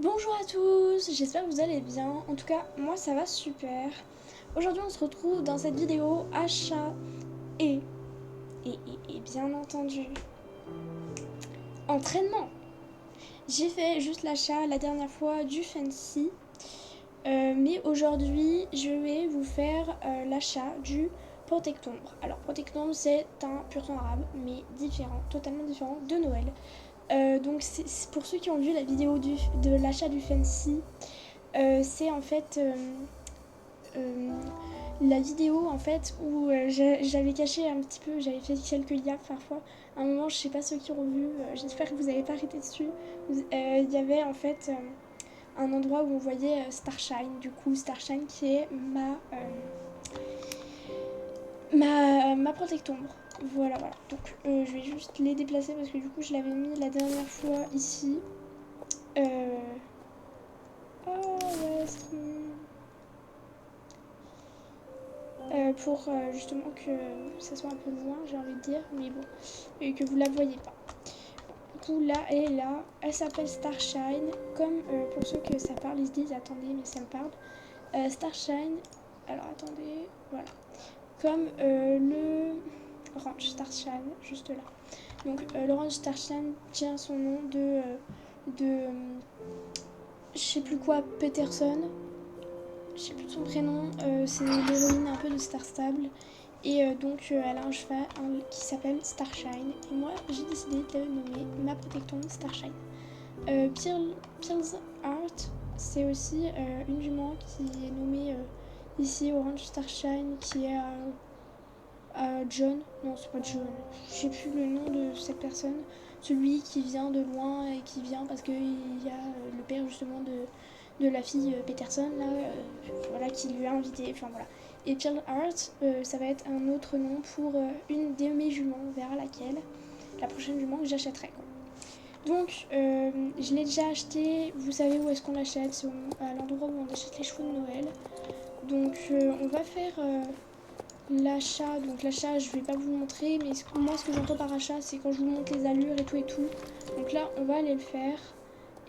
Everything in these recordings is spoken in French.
Bonjour à tous, j'espère que vous allez bien. En tout cas, moi ça va super. Aujourd'hui, on se retrouve dans cette vidéo achat et, et bien entendu, entraînement. J'ai fait juste l'achat la dernière fois du Fancy, mais aujourd'hui, je vais vous faire l'achat du Protectombre. Alors, Protectombre, c'est un pur sang arabe, mais différent, totalement différent de Noël. Donc, c'est pour ceux qui ont vu la vidéo de l'achat du Fancy, c'est en fait euh, la vidéo en fait où j'avais caché un petit peu, j'avais fait quelques gaffes parfois. À un moment, je sais pas ceux qui ont vu, j'espère que vous n'avez pas arrêté dessus. Il y avait en fait un endroit où on voyait Starshine, du coup Starshine qui est ma protectombre. Voilà, voilà. Donc je vais juste les déplacer parce que du coup je l'avais mis la dernière fois ici. Oh ouais, c'est trop mignon. Pour justement que ça soit un peu loin, j'ai envie de dire, mais bon, et que vous la voyez pas. Du coup, là, elle est là, elle s'appelle Starshine, comme pour ceux que ça parle, ils se disent attendez, mais ça me parle. Starshine, alors attendez, voilà, comme le Ranch Starshine, juste là. Donc, le Ranch Starshine tient son nom je sais plus quoi, Peterson, je sais plus de son prénom, c'est l'héroïne un peu de Star Stable. Et donc elle a un cheval qui s'appelle Starshine. Et moi j'ai décidé de nommer ma protecton Starshine. Pearl's Art, c'est aussi une jument qui est nommée ici Orange Starshine, qui est à John. Non, c'est pas John. Je sais plus le nom de cette personne. Celui qui vient de loin et qui vient parce qu'il y a le père justement de la fille Peterson là, voilà, qui lui a invité. Enfin voilà. Et Pearl Art, ça va être un autre nom pour une de mes juments vers laquelle la prochaine jument que j'achèterai. Donc, je l'ai déjà acheté. Vous savez où est-ce qu'on l'achète? C'est à l'endroit où on achète les chevaux de Noël. Donc, on va faire l'achat. Donc, l'achat, je vais pas vous montrer, mais moi, ce que j'entends par achat, c'est quand je vous montre les allures et tout et tout. Donc là, on va aller le faire.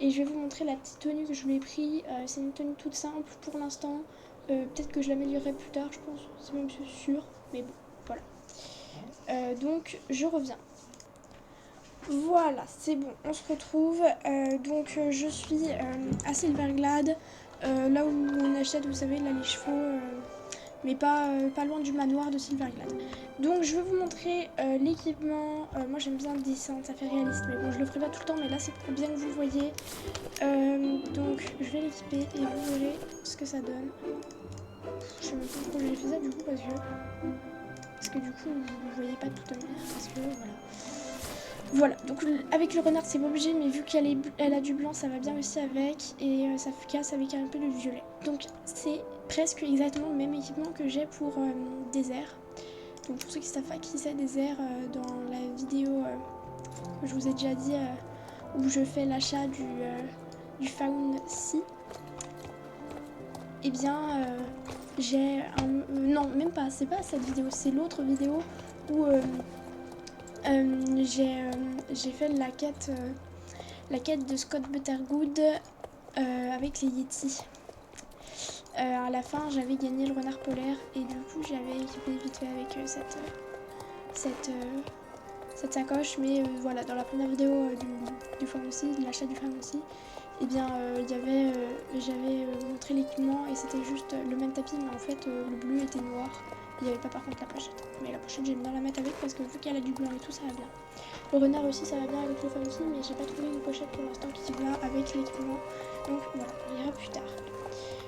Et je vais vous montrer la petite tenue que je lui ai pris. C'est une tenue toute simple pour l'instant. Peut-être que je l'améliorerai plus tard, je pense. C'est même sûr. Mais bon, voilà. Donc, je reviens. Voilà, c'est bon, on se retrouve. Donc, je suis à Silverglade, là où on achète, vous savez, là les chevaux, mais pas loin du manoir de Silverglade. Donc, je vais vous montrer l'équipement. Moi, j'aime bien le dessin, ça fait réaliste, mais bon, je le ferai pas tout le temps, mais là, c'est pour bien que vous voyez. Donc, je vais l'équiper et vous verrez ce que ça donne. Je sais même pas pourquoi j'ai fait ça du coup, parce que du coup, vous voyez pas tout à l'heure, parce que voilà. Voilà, donc avec le renard c'est pas obligé, mais vu qu'elle a du blanc, ça va bien aussi avec, et ça casse avec un peu de violet. Donc c'est presque exactement le même équipement que j'ai pour désert. Donc pour ceux qui savent pas qui c'est désert, dans la vidéo que je vous ai déjà dit, où je fais l'achat du Faun Sea, et bien j'ai un... non, même pas, c'est pas cette vidéo, c'est l'autre vidéo où j'ai fait la quête de Scott Buttergood avec les Yetis. À la fin, j'avais gagné le renard polaire et du coup, j'avais équipé vite fait avec cette sacoche. Mais voilà, dans la première vidéo du pharmacie, de l'achat du pharmacie, et bien, j'avais montré l'équipement et c'était juste le même tapis, mais en fait, le bleu était noir. Il n'y avait pas par contre la pochette. Mais la pochette, j'aime bien la mettre avec parce que vu qu'elle a du blanc et tout, ça va bien. Le renard aussi, ça va bien avec le pharmacie, mais j'ai pas trouvé une pochette pour l'instant qui va avec l'équipement. Donc voilà, on ira plus tard.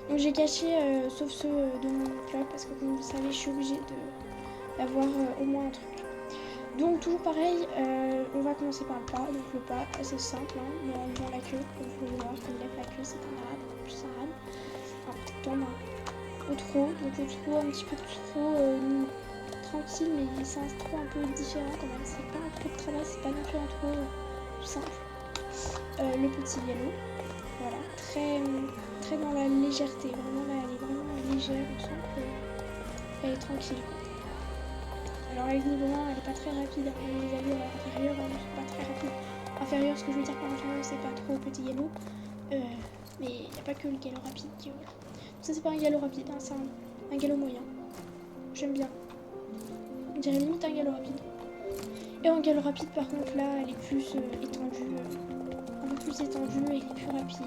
Donc j'ai caché, sauf ceux de mon club, parce que comme vous le savez, je suis obligée d'avoir au moins un truc. Donc toujours pareil, on va commencer par le pas. Donc le pas, assez simple, hein, mais en levant la queue, comme vous pouvez voir, comme lève la queue, c'est un arabe, en plus un arabe. Un petit tombe, au trot, donc au trot, un petit peu trop tranquille, mais c'est un trot un peu différent quand même. C'est pas un trot de travail, c'est pas non plus un trot simple. Le petit yellow, voilà, très dans la légèreté, vraiment là, elle est vraiment légère, on sent qu'elle est tranquille. Alors avec niveau 1, elle est pas très rapide, les allures inférieures ne sont pas très rapides. Inférieures, ce que je veux dire par inférieure, c'est pas trop petit yellow. pas que le galop rapide qui voilà. Ça c'est pas un galop rapide, hein, c'est un galop moyen. J'aime bien. On dirait limite un galop rapide. Et en galop rapide par contre là elle est plus étendue, un peu plus étendue et elle est plus rapide.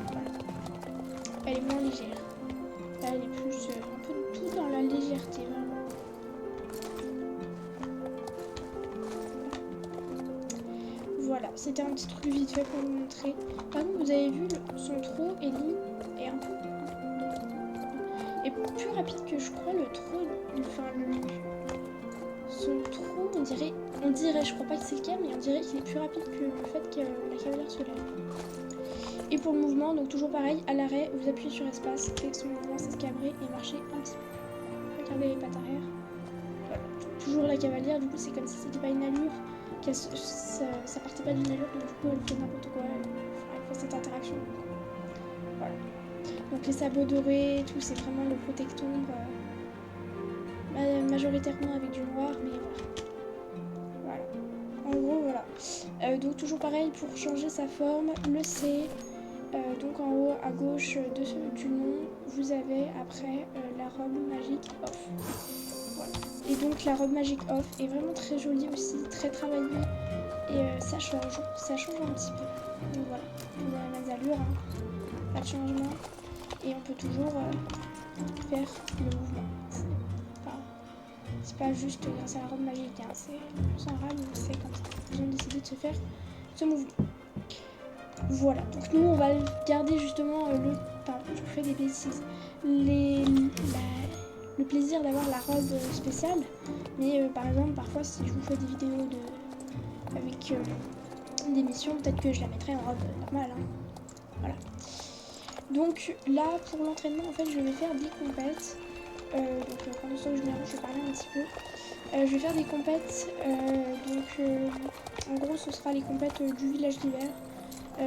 Voilà. Elle est moins légère. Là elle est plus un peu tout dans la légèreté vraiment. Voilà, c'était un petit truc vite fait pour vous montrer. Par contre vous avez vu son trot est un peu est plus rapide que je crois le trot, enfin son trot on dirait, je crois pas que c'est le cas, mais on dirait qu'il est plus rapide que le fait que la cavalière se lève. Et pour le mouvement, donc toujours pareil, à l'arrêt, vous appuyez sur espace, avec son mouvement s'escabrer et marcher un petit peu. Regardez les pattes arrière. Voilà. Toujours la cavalière, du coup c'est comme si c'était pas une allure, ça partait pas d'une allure, donc du coup elle fait n'importe quoi, elle fait cette interaction. Voilà. Donc les sabots dorés, tout, c'est vraiment le protectombre, majoritairement avec du noir, mais voilà. En gros, voilà. Donc toujours pareil, pour changer sa forme, le C, donc en haut à gauche du nom, vous avez après la robe magique off. Voilà. Et donc la robe magique off est vraiment très jolie aussi, très travaillée, et ça change un petit peu. Donc voilà, on a la même allure, hein. Pas de changement. Et on peut toujours faire le mouvement. C'est pas juste grâce à la robe magique, hein. C'est plus en rame, c'est comme ça. Ils ont décidé de se faire ce mouvement. Voilà, donc nous on va garder justement pardon, je vous fais des bêtises. Le plaisir d'avoir la robe spéciale. Mais par exemple, parfois si je vous fais des vidéos avec des missions, peut-être que je la mettrai en robe normale, hein. Voilà. Donc là, pour l'entraînement, en fait, je vais faire des compètes. Donc pendant ce temps que je vais parler un petit peu. Je vais faire des compètes. En gros, ce sera les compètes du village d'hiver.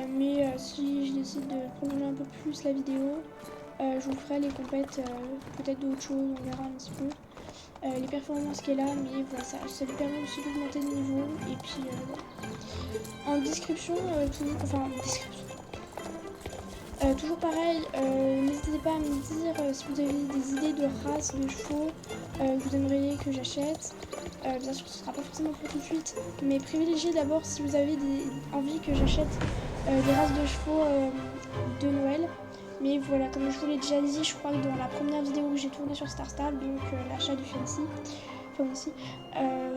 Mais si je décide de prolonger un peu plus la vidéo, je vous ferai les compètes peut-être d'autres choses, on verra un petit peu. Les performances qu'elle a, mais voilà, ça lui permet aussi d'augmenter de niveau. Et puis voilà. En description, toujours pareil, n'hésitez pas à me dire si vous avez des idées de races de chevaux que vous aimeriez que j'achète. Bien sûr, ce ne sera pas forcément pour tout de suite, mais privilégiez d'abord si vous avez envie que j'achète des races de chevaux de Noël. Mais voilà, comme je vous l'ai déjà dit, je crois que dans la première vidéo que j'ai tournée sur Star Stable, donc l'achat du Fancy,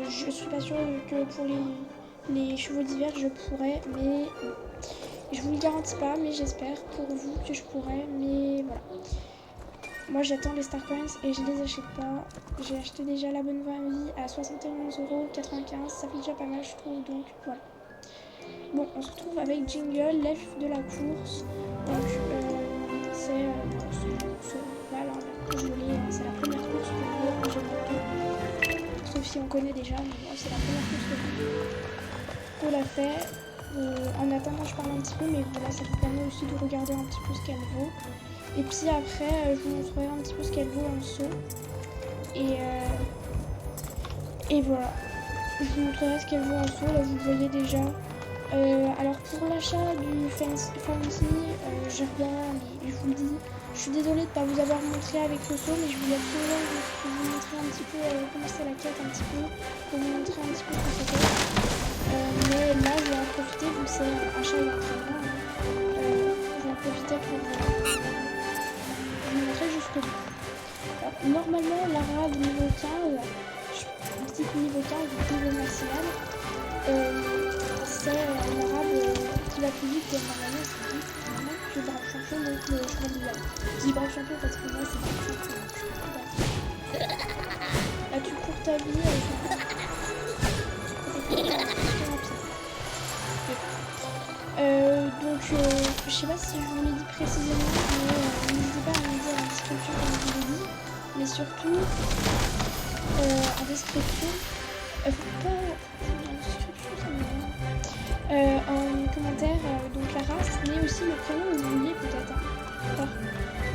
je suis pas sûre que pour les chevaux d'hiver je pourrais, mais je vous le garantis pas, mais j'espère pour vous que je pourrais, mais voilà. Moi j'attends les Star Coins et je les achète pas. J'ai acheté déjà la bonne vie à 71,95 €, ça fait déjà pas mal je trouve, donc voilà. Bon, on se retrouve avec Jingle, l'elfe de la course. Donc c'est c'est la première course que j'ai montée. Sauf si on connaît déjà, mais moi c'est la première course qu'on l'a fait. En attendant je parle un petit peu, mais voilà, ça vous permet aussi de regarder un petit peu ce qu'elle vaut. Et puis après je vous montrerai un petit peu ce qu'elle vaut en saut. Et voilà, je vous montrerai ce qu'elle vaut en saut, là vous voyez déjà. Alors pour l'achat du Fancy, je reviens, mais je vous le dis, je suis désolée de ne pas vous avoir montré avec le saut, mais je voulais absolument vous montrer un petit peu comment c'est la quête, un petit peu, pour vous montrer un petit peu ce que c'était. Mais là je vais en profiter, vu que c'est un achat et entraînement, je vais en profiter pour vous montrer jusqu'au bout. Alors, normalement l'arabe niveau 15, petite niveau 15 du niveau maximal, c'est l'arabe qui va plus vite que normalement c'est dit que le brave champion, donc le cheval d'hiver. Je dis brave champion parce que moi c'est brave champion. Là tu cours ta vie avec donc je sais pas si je vous l'ai dit précisément, mais n'hésitez pas à me dire en description comme je vous l'ai dit, mais surtout en description, en commentaire donc la race, mais aussi le prénom que vous vouliez peut-être. Hein.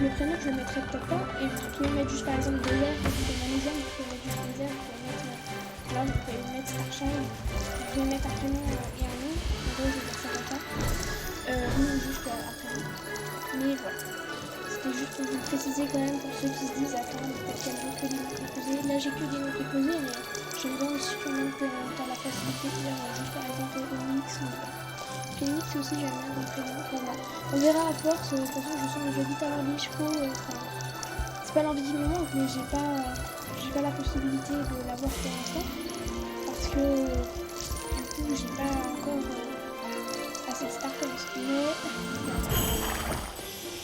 Le prénom je le mettrai peut-être pas, et vous pouvez mettre juste par exemple désert, vous pouvez mettre vous pouvez mettre juste désert, vous pouvez mettre là vous pouvez mettre Starshine, vous pouvez mettre un prénom et un nom, en gros je vais dire ça comme ça, ou juste un prénom. faut vous le préciser quand même pour ceux qui se disent attends, peut-être qu'elle veut que des noms composés. Là j'ai que des noms composés, mais j'aime bien aussi quand même que dans la facilité de dire juste par exemple Onyx ou Phoenix aussi, j'aime bien comme prénom. Voilà. On verra à force, de toute façon je sens que je vais vite avoir des chevaux. C'est pas l'envie du moment, mais j'ai pas la possibilité de l'avoir pour l'instant. Parce que du coup j'ai pas encore assez de start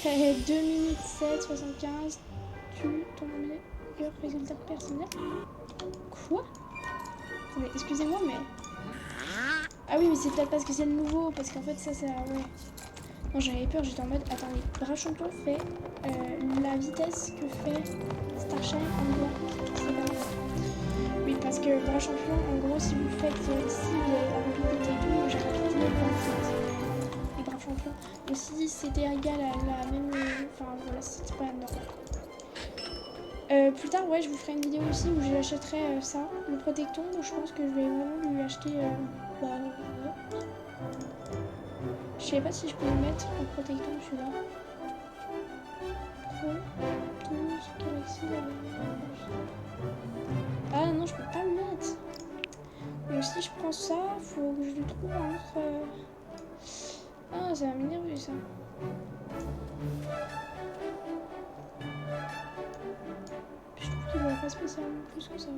mais 2 minutes 7, 75, tu ton meilleur résultat personnel. Quoi? Attendez, excusez-moi, mais... Ah oui, mais c'est peut-être parce que c'est le nouveau, parce qu'en fait ça, ouais. Non, j'avais peur, j'étais en mode, attendez, Bras Champion fait la vitesse que fait Starshine en gros. C'est pas vrai. Oui, parce que Bras Champion, en gros, si vous faites, si vous avez la rapidité et tout, j'ai rapidité 27. Et Bras Champion. Donc si c'était égal à la même... Enfin voilà, c'était pas normal. Plus tard, ouais, je vous ferai une vidéo aussi où j'achèterai ça, le Protecton. Donc je pense que je vais vraiment lui acheter... Je sais pas si je peux le mettre en Protecton celui-là. Pro 12 Galaxy. Ah non, je peux pas le mettre. Donc si je prends ça, faut que je lui trouve un autre... Ah, ça va m'énerver ça. Je trouve qu'il va pas spécialement plus que ça.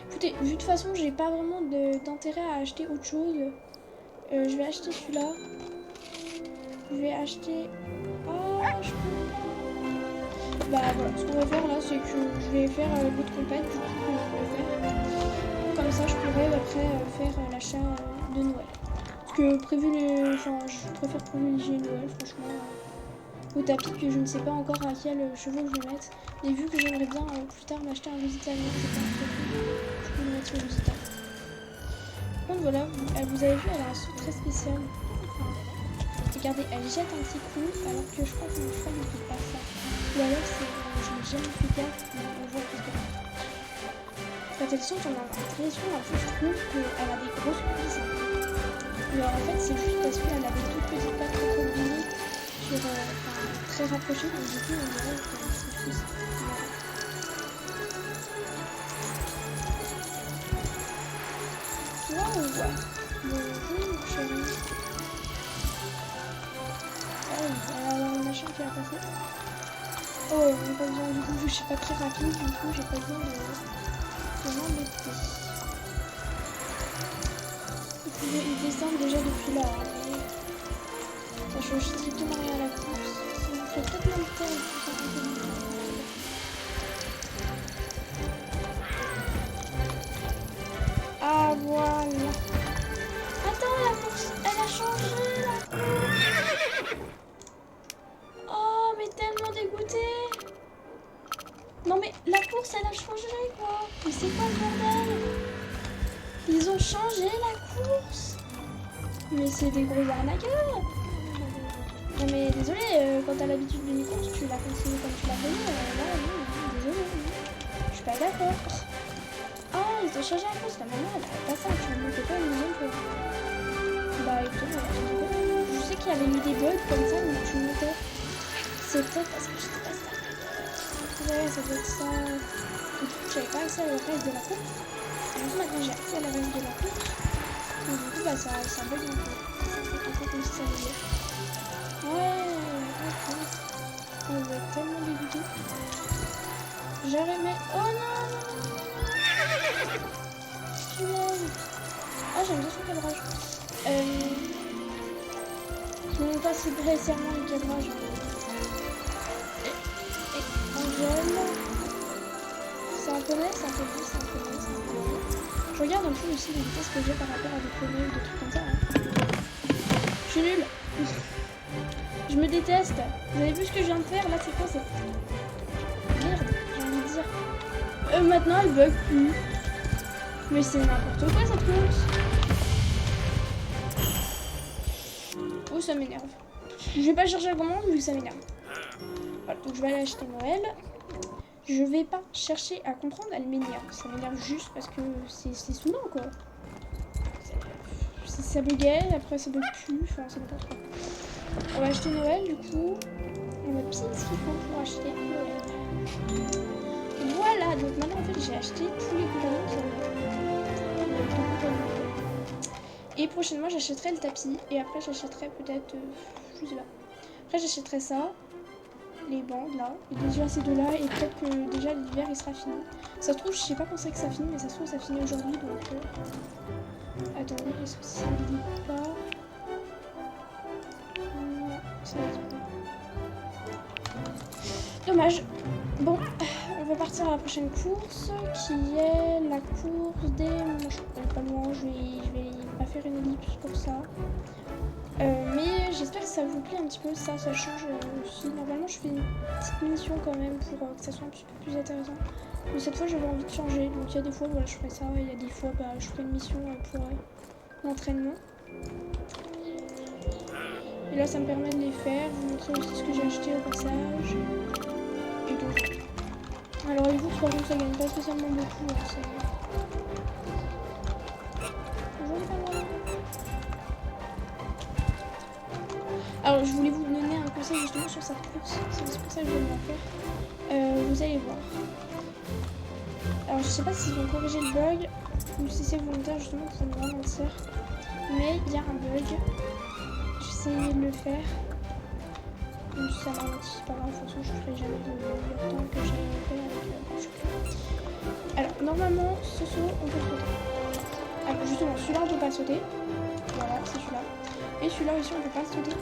Écoutez, vu de toute façon, j'ai pas vraiment d'intérêt à acheter autre chose. Je vais acheter celui-là. Je vais acheter... Ah, je peux... Bah voilà, ce qu'on va faire là, c'est que je vais faire l'autre compète, du coup, que je vais faire. Comme ça, je pourrais après faire l'achat de Noël. Parce que enfin, je préfère privilégier Noël, franchement. Au tapis, que je ne sais pas encore à quel chevaux je vais mettre. Mais vu que j'aimerais bien plus tard m'acheter un Lusitano, je pense que je peux le mettre sur le Lusitano. Par contre, voilà, vous avez vu, elle a un saut très spécial. Enfin, regardez, elle jette un petit coup, alors que je crois que mon cheval ne fait pas ça. Ou alors, je n'ai jamais fait gaffe, mais on voit plus que quand elle saute, on a l'impression, en fait, je trouve qu'elle a des grosses cuisses. Mais en fait, c'est juste parce qu'elle a des toutes petites pattes recroquevillées sur, très rapprochées, donc du coup, on dirait qu'elle a des grosses cuisses. Waouh! Bonjour, chérie. Oh, elle va avoir le machin qui va passer. Oh, j'ai pas besoin, du coup, je suis pas très rapide, du coup, j'ai pas besoin de m'embêter. Ils descendent déjà depuis là. Ça change strictement rien à la course. Ça me fait peut-être même temps tout ça. Ah voilà. Attends, la course, elle a changé la course. Oh, mais tellement dégoûtée. Non mais la course, elle a changé quoi. Mais c'est quoi le bordel? Ils ont changé la course. Mais c'est des gros arnaqueurs. Non mais désolé, quand t'as l'habitude d'une course, tu la continues comme tu l'as fait. Là, non, désolé. Je suis pas d'accord. Ah, ils ont changé la course. La maman, elle a pas ça. Tu ne montais pas une deuxième fois. Bah écoute, je sais qu'il y avait eu des bugs comme ça où tu montais. C'est peut-être parce que j'étais pas ça. Ouais, ça doit être ça. Du coup, j'avais pas accès au reste de la course. Et donc maintenant, j'ai accès à la reste de la course. Donc du coup, bah ça bug un peu. C'est un peu comme si ça allait. Ouais, ok. On va être tellement dégoûté. J'arrive, mais... Oh non! Ah, j'aime bien son cadrage. Je ne pas si récemment le cadrage. Et Angèle. C'est un poney, c'est un poney, c'est un poney, c'est un poney. Je regarde un peu aussi les vitesses que j'ai par rapport à des poneys ou des trucs comme ça. Hein. Je suis nulle. Je me déteste. Vous avez vu ce que je viens de faire? Là, c'est quoi ça? Merde, j'ai envie de dire. Maintenant, elle bug plus. Mais c'est n'importe quoi cette course. Oh, ça m'énerve. Je vais pas chercher la commande vu que ça m'énerve. Voilà, donc je vais aller acheter Noël. Je vais pas chercher à comprendre, elle m'énerve. Ça m'énerve juste parce que c'est saoulant quoi. Ça buguait, après ça bug plus. Enfin, c'est n'importe quoi. On va acheter Noël du coup. On a pile ce qu'il faut pour acheter Noël. Voilà, donc maintenant en fait j'ai acheté tous les compagnons qu'il y avait. Il y avait 2 compagnons. Et prochainement j'achèterai le tapis. Et après j'achèterai peut-être, je sais pas. Après j'achèterai ça. Les bandes là. Et déjà ces deux là. Et peut-être que déjà l'hiver il sera fini. Ça se trouve, je sais pas quand c'est que ça finit, mais ça se trouve ça finit aujourd'hui donc. Attendez, est-ce que ça ne dit pas? Non, ça ne dit pas. Dommage. Bon, on va partir à la prochaine course qui est la course des manches. Pas loin, je vais pas faire une ellipse pour ça. Mais j'espère que ça vous plaît un petit peu, ça change aussi. Normalement je fais une petite mission quand même pour que ça soit un petit peu plus intéressant. Mais cette fois j'avais envie de changer, donc il y a des fois voilà, je ferai ça, et il y a des fois je ferai une mission pour l'entraînement. Et là ça me permet de les faire, vous montrer aussi ce que j'ai acheté au passage. Et donc. Alors les bourses par contre ça gagne pas spécialement beaucoup. Hein, alors je voulais vous donner un conseil justement sur cette course, c'est pour ça que je vais la faire. Vous allez voir. Alors je sais pas s'ils vont corriger le bug ou si c'est volontaire justement pour ne pas mentir. Mais il y a un bug. J'ai essayé de le faire. Même si ça m'a menti, c'est pas grave, de toute façon je ferai jamais le temps que j'ai fait avec le alors normalement ce saut on peut le sauter. Alors justement celui-là on peut pas le sauter. Voilà, c'est celui-là. Et celui-là aussi on peut pas le sauter.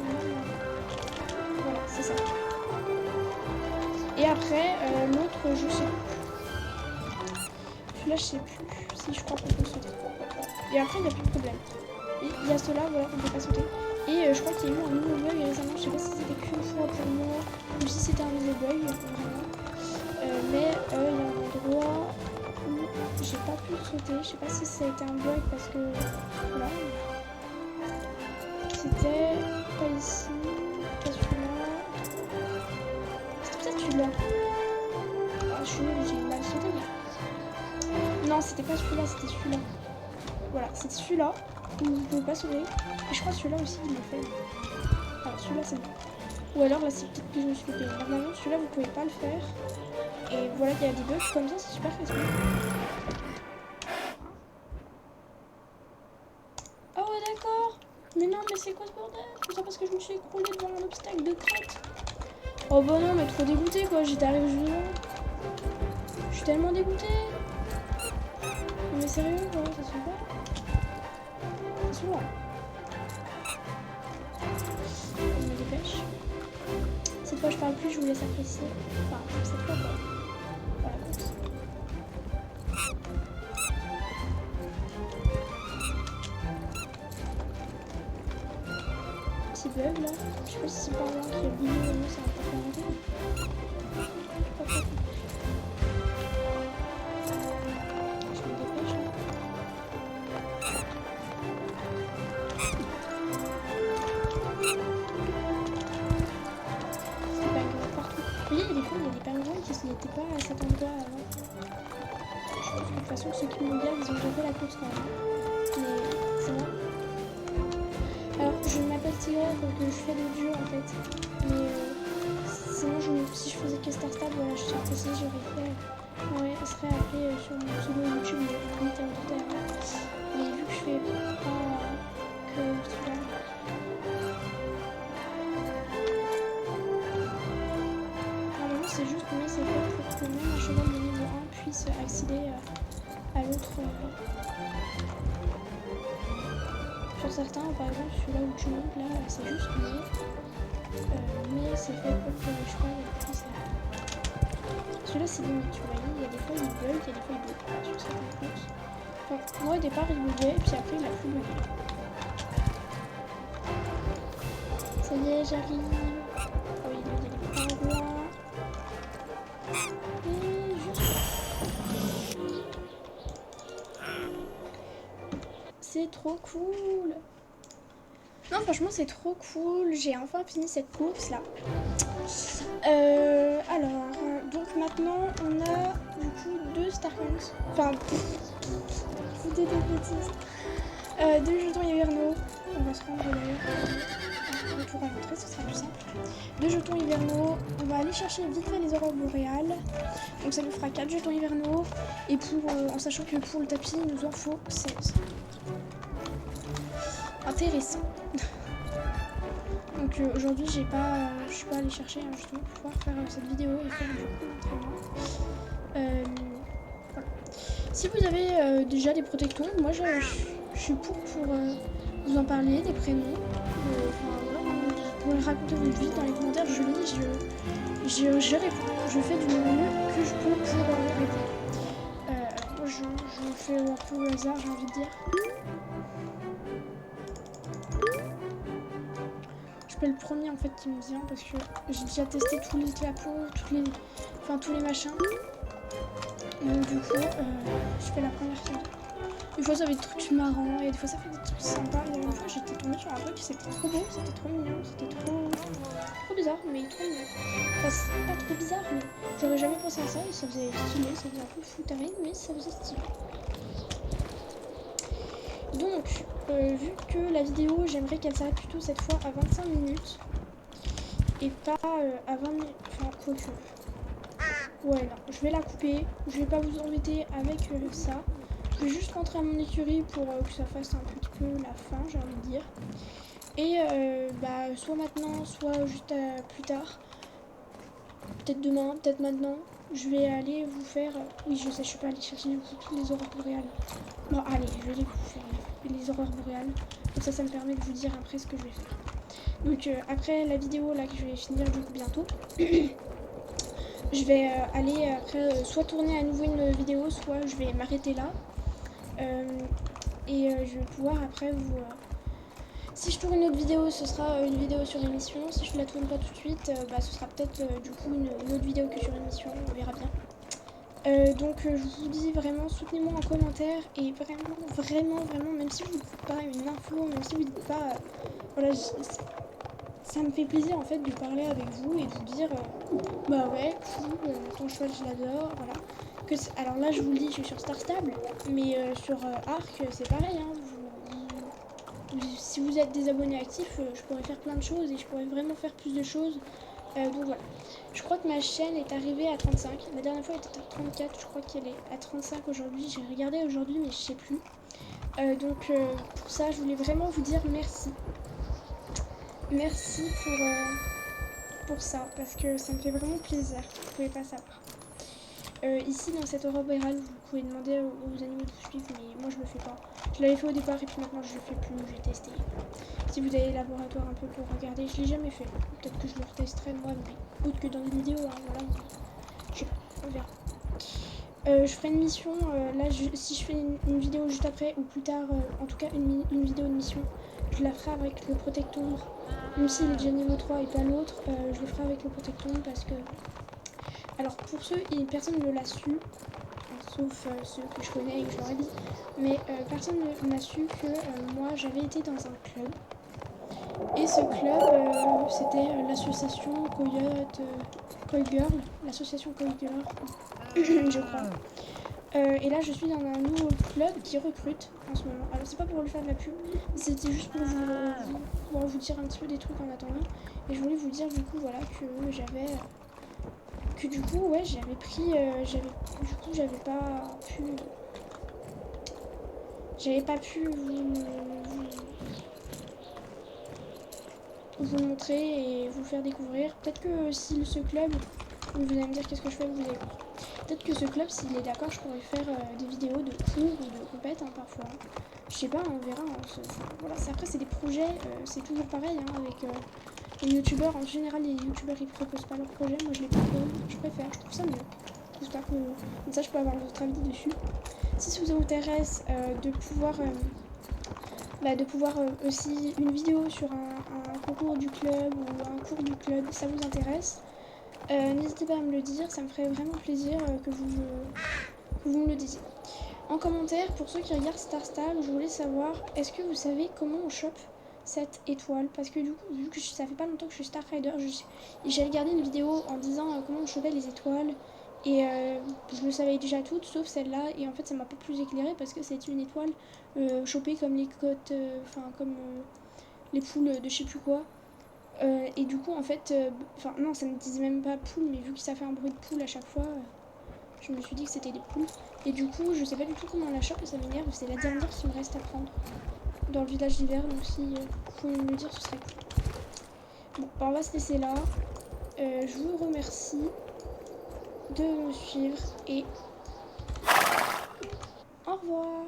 Voilà, c'est ça. Et après l'autre je sais plus. Celui-là je sais plus si je crois qu'on peut le sauter. Et après il n'y a plus de problème. Et il y a ceux-là voilà qu'on peut pas sauter. Et je crois qu'il y a eu un nouveau bug récemment, je sais pas si c'était qu'une fois pour moi ou si c'était un nouveau bug vraiment. Mais il y a un endroit où j'ai pas pu le sauter, je sais pas si ça a été un bug parce que voilà. C'était pas ici, pas celui-là. C'était peut-être celui-là. Ah, je suis nulle, j'ai mal sauté. Non, c'était pas celui-là, c'était celui-là. Voilà, c'était celui-là où vous pouvez pas sauter. Et je crois que celui-là aussi il le fait. Alors celui-là c'est bon. Ou alors là c'est peut-être que je me suis loupée. Normalement celui-là vous pouvez pas le faire. Et voilà, il y a des bugs comme ça, c'est super facile. Oh ouais d'accord. Mais non mais c'est quoi ce bordel? C'est ça parce que je me suis écroulée devant un obstacle de crête. Oh bah non mais trop dégoûtée quoi, j'étais arrivée juste devant. Je suis tellement dégoûtée. Mais sérieux quoi, ça se fait pas. Ça se fait pas. Je me dépêche. Cette fois je parle plus, je vous laisse apprécier. Enfin, cette fois quoi. Voilà, course. Petit bug là. Je sais pas si c'est par là qu'il y a le bidon ou non, ça va pas faire longtemps. Je me dépêche là. Oui, des fois, il y a des pingouins qui n'étaient pas à cet endroit avant. Je pense que de toute façon, ceux qui m'ont bien, ils ont déjà fait la course quand même. Mais c'est bon. Alors, je m'appelle Tigre, donc je fais l'audio en fait. Mais sinon, si je faisais que Star Stable, voilà, je sais pas si j'aurais fait. Ouais, elle serait appelée sur mon pseudo YouTube, mais vu que je fais pas que celui-là. C'est juste mais c'est fait pour que même un cheval de niveau 1 puisse accéder à l'autre. Sur certains, par exemple, celui-là où tu montes, là, c'est juste mais c'est fait pour que le cheval puisse. Celui-là, c'est limite, tu vois, il y a des fois il bug, il y a des fois il bug pas sur certaines courses. Donc, moi au départ il buguait, puis après il a plus bugué. Ça y est, j'arrive. Oh, il y a des pingouins. C'est trop cool. Non franchement c'est trop cool. J'ai enfin fini cette course là. Alors donc maintenant on a du coup 2 Starcoins. Enfin c'était des bêtises. 2 jetons Yaverno. On va se rendre d'ailleurs. tour à l'entrée, ce sera plus simple. 2 jetons hivernaux, on va aller chercher vite fait les aurores boréales. Donc ça nous fera 4 jetons hivernaux. Et pour, en sachant que pour le tapis, il nous en faut 16. Intéressant. Donc aujourd'hui, je suis pas allée chercher un jeton pour pouvoir faire cette vidéo et faire du coup l'entraînement. Voilà. Si vous avez déjà des protectons, moi je suis pour vous en parler, des prénoms. Vous pouvez raconter votre vie dans les commentaires, je lis, je réponds. Je fais du mieux que je peux pour répondre. Moi je fais un peu au hasard, j'ai envie de dire. Je fais le premier en fait qui me vient parce que j'ai déjà testé tous les clapots, tous les machins. Donc du coup, je fais la première qui me vient. Des fois ça fait des trucs marrants et des fois ça fait des trucs sympas. Et une fois j'étais tombée sur un truc, c'était trop beau, c'était trop mignon, c'était trop bizarre, mais trop mignon. Enfin c'est pas trop bizarre, mais j'aurais jamais pensé à ça et ça faisait stylé, ça faisait un peu foutarine, mais ça faisait stylé. Donc, vu que la vidéo, j'aimerais qu'elle s'arrête plutôt cette fois à 25 minutes et pas à 20 minutes, enfin quoique. Ouais, non, je vais la couper, je vais pas vous embêter avec ça. Je vais juste rentrer à mon écurie pour que ça fasse un petit peu la fin, j'ai envie de dire. Et soit maintenant, soit juste plus tard. Peut-être demain, peut-être maintenant. Je vais aller vous faire... Oui, je sais, je suis pas allée chercher du coup tous les aurores boréales. Bon, allez, je vais les vous faire les aurores boréales. Comme ça me permet de vous dire après ce que je vais faire. Donc après la vidéo là que je vais finir du coup bientôt, je vais aller après soit tourner à nouveau une vidéo, soit je vais m'arrêter là. Je vais pouvoir après vous... Si je tourne une autre vidéo, ce sera une vidéo sur émission. Si je la tourne pas tout de suite, ce sera peut-être du coup une autre vidéo que sur émission, on verra bien. Donc je vous dis vraiment, soutenez-moi en commentaire et vraiment, même si vous ne dites pas une info, même si vous ne dites pas... voilà, ça me fait plaisir en fait de parler avec vous et de vous dire bah ouais, cool, ton cheval je l'adore, voilà. Alors là je vous le dis, je suis sur Star Stable, mais sur Arc c'est pareil, hein, si vous êtes des abonnés actifs, je pourrais faire plein de choses et je pourrais vraiment faire plus de choses. Donc voilà. Je crois que ma chaîne est arrivée à 35. La dernière fois elle était à 34. Je crois qu'elle est à 35 aujourd'hui. J'ai regardé aujourd'hui mais je sais plus. Pour ça je voulais vraiment vous dire merci. Merci pour ça parce que ça me fait vraiment plaisir. Vous pouvez pas savoir. Ici dans cette aurore boréale, vous pouvez demander aux animaux de vous suivre, mais moi je le fais pas. Je l'avais fait au départ et puis maintenant je le fais plus, j'ai testé. Si vous avez laboratoire un peu pour regarder, je l'ai jamais fait. Peut-être que je le retesterai moi, mais autre que dans des vidéos, hein, voilà. Je sais pas, on verra. Je ferai une mission, si je fais une vidéo juste après ou plus tard, en tout cas une vidéo de mission, je la ferai avec le protectombre. Même s'il est déjà niveau 3 et pas l'autre, je le ferai avec le protectombre parce que... Alors pour ceux, personne ne l'a su, sauf ceux que je connais et que je leur ai dit, mais personne n'a su que moi j'avais été dans un club. Et ce club, c'était l'association Coy Girl, l'association Coy Girl, je crois. Et là je suis dans un nouveau club qui recrute en ce moment. Alors c'est pas pour lui faire de la pub, c'était juste pour vous dire un petit peu des trucs en attendant. Et je voulais vous dire du coup voilà que j'avais... du coup ouais j'avais pris j'avais pas pu vous montrer et vous faire découvrir. Peut-être que si ce club, vous allez me dire qu'est-ce que je fais, vous allez voir. Peut-être que ce club, s'il est d'accord, je pourrais faire des vidéos de cours ou de compètes parfois. Je sais pas, on verra. Voilà, après c'est des projets, c'est toujours pareil avec les youtubeurs. En général, les youtubeurs ils proposent pas leurs projets. Moi je les propose, je préfère, je trouve ça mieux. J'espère que comme ça je peux avoir votre avis dessus. Si ça vous intéresse de pouvoir aussi une vidéo sur un concours du club ou un cours du club, ça vous intéresse, n'hésitez pas à me le dire, ça me ferait vraiment plaisir que vous me le disiez. En commentaire, pour ceux qui regardent Star Stable, je voulais savoir, est-ce que vous savez comment on chope cette étoile? Parce que du coup, vu que ça fait pas longtemps que je suis Star Rider, j'ai regardé une vidéo en disant comment on chopait les étoiles. Et je le savais déjà toutes, sauf celle-là. Et en fait, ça m'a pas plus éclairé parce que c'est une étoile chopée comme les côtes, comme les poules de je sais plus quoi. Et du coup, en fait, enfin, non, ça ne disait même pas poule, mais vu que ça fait un bruit de poule à chaque fois, je me suis dit que c'était des poules. Et du coup, je sais pas du tout comment on la chope et ça m'énerve. C'est la dernière qui me reste à prendre dans le village d'hiver. Donc, si vous pouvez me le dire, ce serait cool. Bon, bah, on va se laisser là. Je vous remercie de me suivre et au revoir.